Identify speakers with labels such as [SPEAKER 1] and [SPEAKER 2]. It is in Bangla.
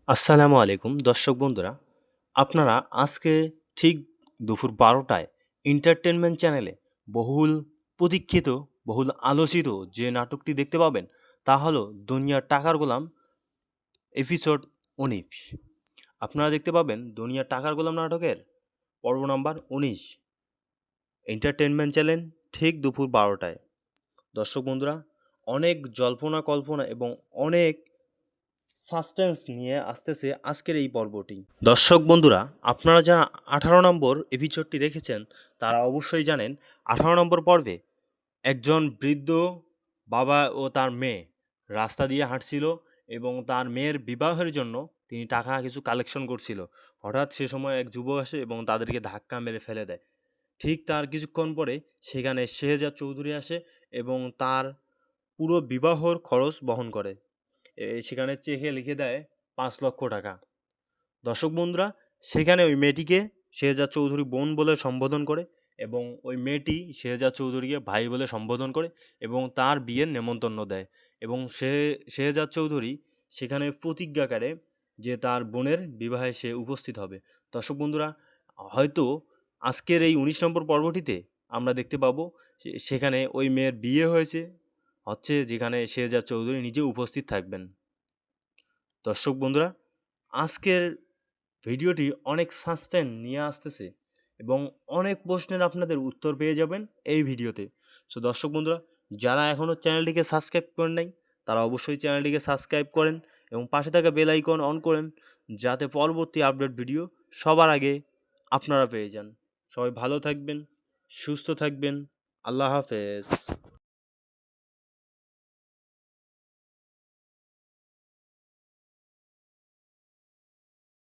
[SPEAKER 1] আসসালামু আলাইকুম দর্শক বন্ধুরা, আপনারা আজকে ঠিক দুপুর ১২টায় এন্টারটেনমেন্ট চ্যানেলে বহুল প্রতীক্ষিত, বহুল আলোচিত যে নাটকটি দেখতে পাবেন তা হলো 'দুনিয়ার টাকার গোলাম' এপিসোড ১৯। আপনারা দেখতে পাবেন 'দুনিয়ার টাকার গোলাম' নাটকের পর্ব নাম্বার ১৯ এন্টারটেনমেন্ট চ্যানেল ঠিক দুপুর ১২টায়। দর্শক বন্ধুরা, অনেক জল্পনা কল্পনা এবং অনেক সাসপেন্স নিয়ে আসতেছে আজকের এই পর্বটি। দর্শক বন্ধুরা, আপনারা যারা ১৮ নম্বর এপিসোডটি দেখেছেন তারা অবশ্যই জানেন ১৮ নম্বর পর্বে একজন বৃদ্ধ বাবা ও তার মেয়ে রাস্তা দিয়ে হাঁটছিল এবং তার মেয়ের বিবাহের জন্য তিনি টাকা কিছু কালেকশন করছিল। হঠাৎ সে সময় এক যুবক আসে এবং তাদেরকে ধাক্কা মেরে ফেলে দেয়। ঠিক তার কিছুক্ষণ পরে সেখানে শেহজাদ চৌধুরী আসে এবং তার পুরো বিবাহর খরচ বহন করে। সেখানে চেকে লিখে দেয় ৫,০০,০০০ টাকা। দর্শক বন্ধুরা, সেখানে ওই মেয়েটিকে শেহজাদ চৌধুরী বোন বলে সম্বোধন করে এবং ওই মেয়েটি শেহজাদ চৌধুরীকে ভাই বলে সম্বোধন করে এবং তার বিয়ের নেমন্তন্ন দেয় এবং শেহজাদ চৌধুরী সেখানে প্রতিজ্ঞা করে যে তার বোনের বিবাহে সে উপস্থিত হবে। দর্শক বন্ধুরা, হয়তো আজকের এই ১৯ নম্বর পর্বটিতে আমরা দেখতে পাবো সেখানে ওই মেয়ের বিয়ে হচ্ছে যেখানে শেহজাদ চৌধুরী নিজে উপস্থিত থাকবেন। দর্শক বন্ধুরা, আজকের ভিডিওটি অনেক সাসপেন্স নিয়ে আসতেছে এবং অনেক প্রশ্নের আপনাদের উত্তর পেয়ে যাবেন এই ভিডিওতে। সো দর্শক বন্ধুরা, যারা এখনও চ্যানেলটিকে সাবস্ক্রাইব করেন নাই তারা অবশ্যই চ্যানেলটিকে সাবস্ক্রাইব করেন এবং পাশে থাকা বেল আইকন অন করেন যাতে পরবর্তী আপডেট ভিডিও সবার আগে আপনারা পেয়ে যান। সবাই ভালো থাকবেন, সুস্থ থাকবেন। আল্লাহ হাফেজ।